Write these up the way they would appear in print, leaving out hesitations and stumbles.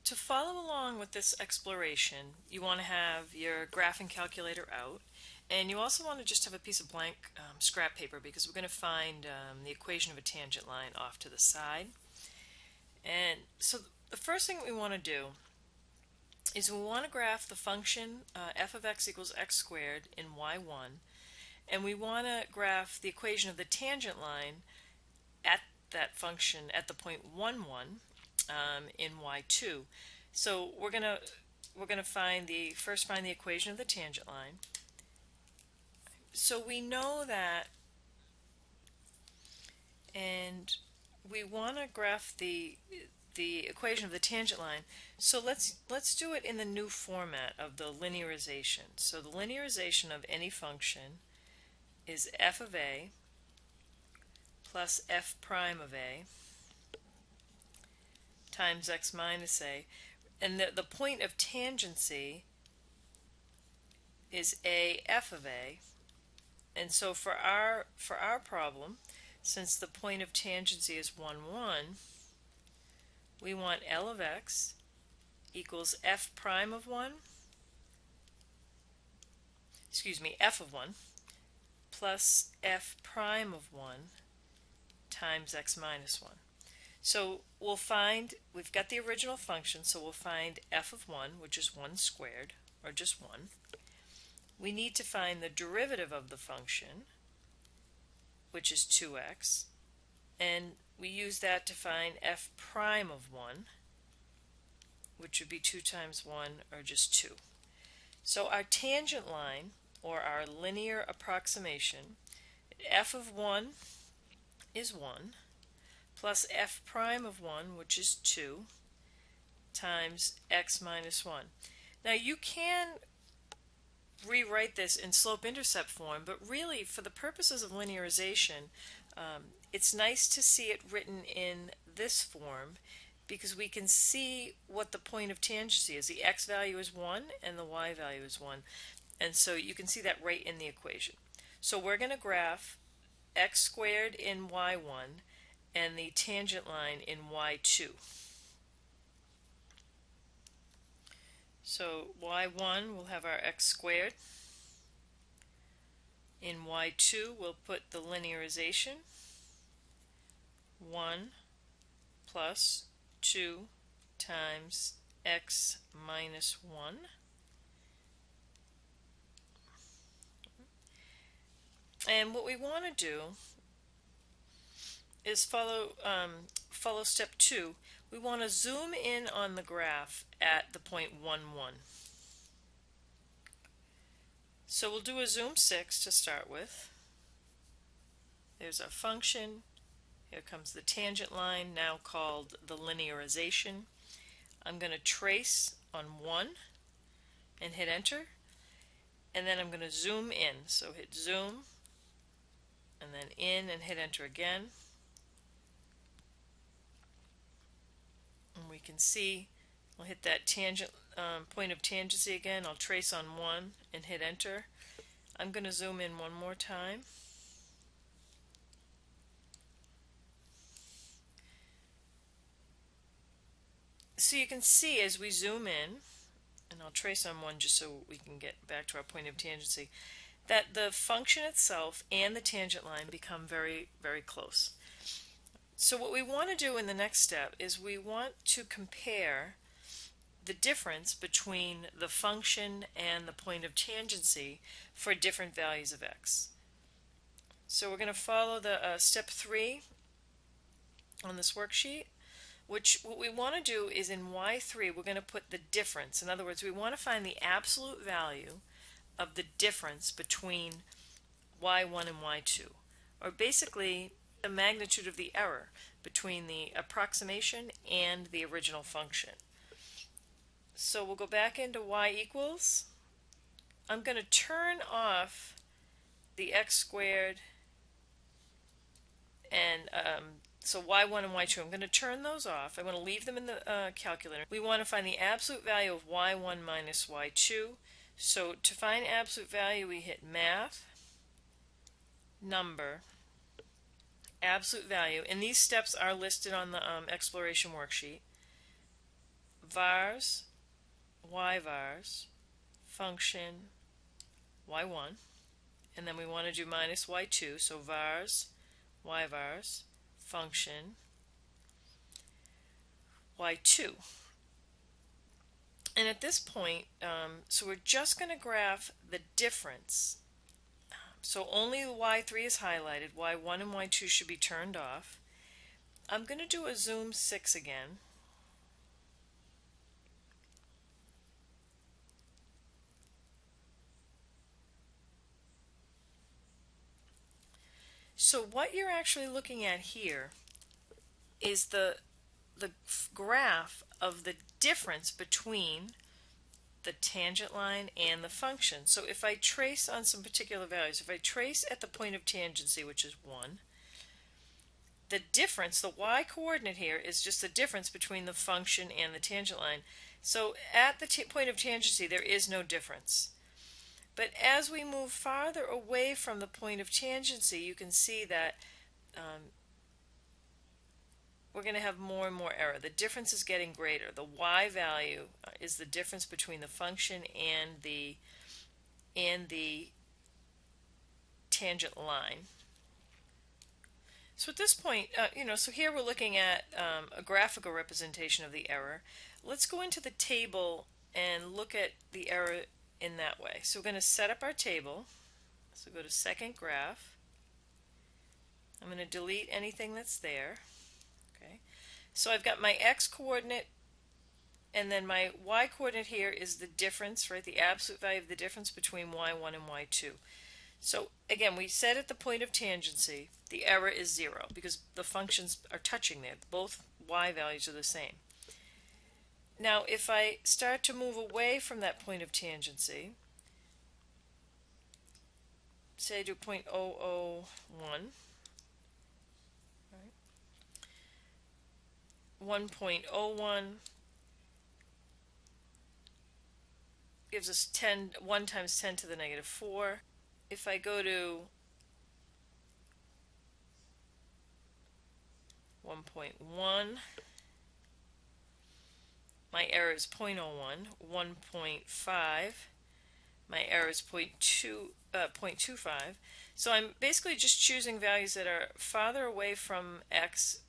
To follow along with this exploration, you want to have your graphing calculator out, and you also want to just have a piece of blank scrap paper because we're going to find the equation of a tangent line off to the side. And so the first thing we want to do is we want to graph the function f of x equals x squared in y1, and we want to graph the equation of the tangent line at that function at the point 1, 1 in y2. So we're gonna find the equation of the tangent line. So we know that, and we want to graph the equation of the tangent line. So let's do it in the new format of the linearization. So the linearization of any function is f of a plus f prime of a times x minus a, and the point of tangency is a f of a. And so for our problem, since the point of tangency is 1, 1, we want L of x equals f prime of 1, f of 1 plus f prime of 1 times x minus 1. So we'll find, we've got the original function, so we'll find f of 1, which is 1 squared, or just 1. We need to find the derivative of the function, which is 2x, and we use that to find f prime of 1, which would be 2 times 1, or just 2. So our tangent line, or our linear approximation, f of 1 is 1, plus f prime of 1, which is 2, times x minus 1. Now you can rewrite this in slope-intercept form, but really for the purposes of linearization, it's nice to see it written in this form because we can see what the point of tangency is. The x value is 1 and the y value is 1, and so you can see that right in the equation. So we're going to graph x squared in y1 and the tangent line in y2. So y1 will have our x squared. In y2 we'll put the linearization 1 plus 2 times x minus 1. And what we want to do is follow step 2. We want to zoom in on the graph at the point 1, 1. So we'll do a zoom 6 to start with. There's our function. Here comes the tangent line, now called the linearization. I'm going to trace on 1 and hit enter, and then I'm going to zoom in. So hit zoom and then in and hit enter again. And we can see we'll hit that tangent point of tangency again. I'll trace on 1 and hit enter. I'm going to zoom in one more time. So you can see as we zoom in, and I'll trace on 1 just so we can get back to our point of tangency, that the function itself and the tangent line become very, very close. So what we want to do in the next step is we want to compare the difference between the function and the point of tangency for different values of x. So we're going to follow the step 3 on this worksheet, which what we want to do is in y3 we're going to put the difference. In other words, we want to find the absolute value of the difference between y1 and y2, or basically the magnitude of the error between the approximation and the original function. So we'll go back into y equals. I'm going to turn off the x squared and so y1 and y2, I'm going to turn those off. I want to leave them in the calculator. We want to find the absolute value of y1 minus y2. So to find absolute value, we hit math, number, absolute value, and these steps are listed on the exploration worksheet. vars y vars function y1, and then we want to do minus y2, so vars y vars function y2. And at this point, so we're just going to graph the difference. So only the y3 is highlighted, y1 and y2 should be turned off. I'm going to do a zoom 6 again. So what you're actually looking at here is the graph of the difference between the tangent line and the function. So if I trace on some particular values, if I trace at the point of tangency, which is 1, the difference, the y coordinate here, is just the difference between the function and the tangent line. So at the point of tangency, there is no difference. But as we move farther away from the point of tangency, you can see that we're going to have more and more error. The difference is getting greater. The y value is the difference between the function and the tangent line. So at this point, so here we're looking at a graphical representation of the error. Let's go into the table and look at the error in that way. So we're going to set up our table. So go to second graph. I'm going to delete anything that's there. Okay. So I've got my x coordinate, and then my y coordinate here is the difference, right? The absolute value of the difference between y1 and y2. So again, we said at the point of tangency, the error is 0 because the functions are touching there. Both y values are the same. Now, if I start to move away from that point of tangency, say I do 0.001, right? 1.01 gives us 1 times 10 to the negative 4. If I go to 1.1, my error is 0.01, 1.5, my error is 0.25. So I'm basically just choosing values that are farther away from x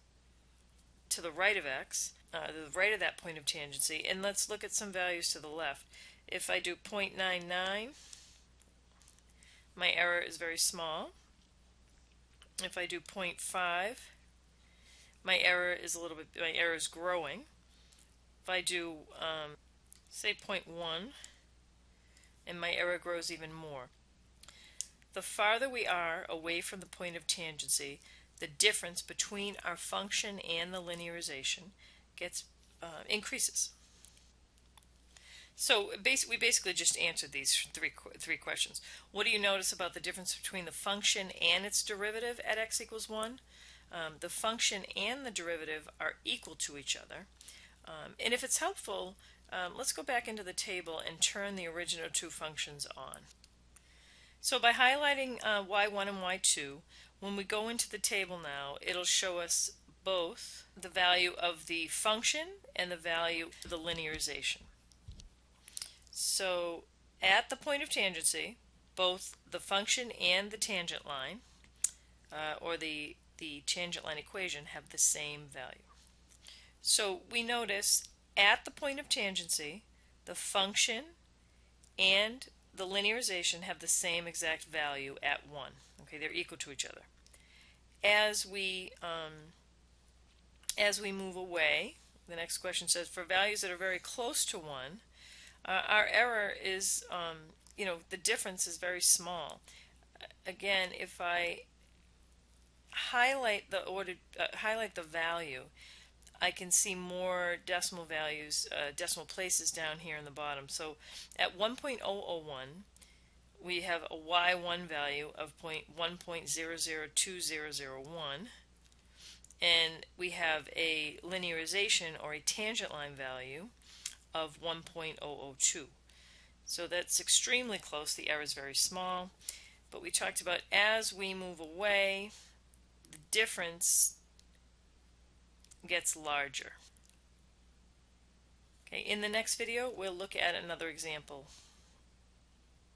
to the right of x, the right of that point of tangency, and let's look at some values to the left. If I do 0.99, my error is very small. If I do 0.5, my error is growing. If I do say 0.1, and my error grows even more. The farther we are away from the point of tangency, the difference between our function and the linearization increases. So we basically just answered these three questions. What do you notice about the difference between the function and its derivative at x equals 1? The function and the derivative are equal to each other. And if it's helpful, let's go back into the table and turn the original two functions on. So by highlighting y1 and y2, when we go into the table now, it'll show us both the value of the function and the value of the linearization. So at the point of tangency, both the function and the tangent line, or the tangent line equation, have the same value. So we notice at the point of tangency, the function and the linearization have the same exact value at 1. Okay, they're equal to each other. As we move away, the next question says, for values that are very close to 1, our error is, the difference is very small. Again, if I highlight the value, I can see more decimal values, decimal places down here in the bottom. So at 1.001, we have a y1 value of 1.002001, and we have a linearization or a tangent line value of 1.002. So that's extremely close. The error is very small. But we talked about as we move away, the difference gets larger. Okay, In the next video, we'll look at another example.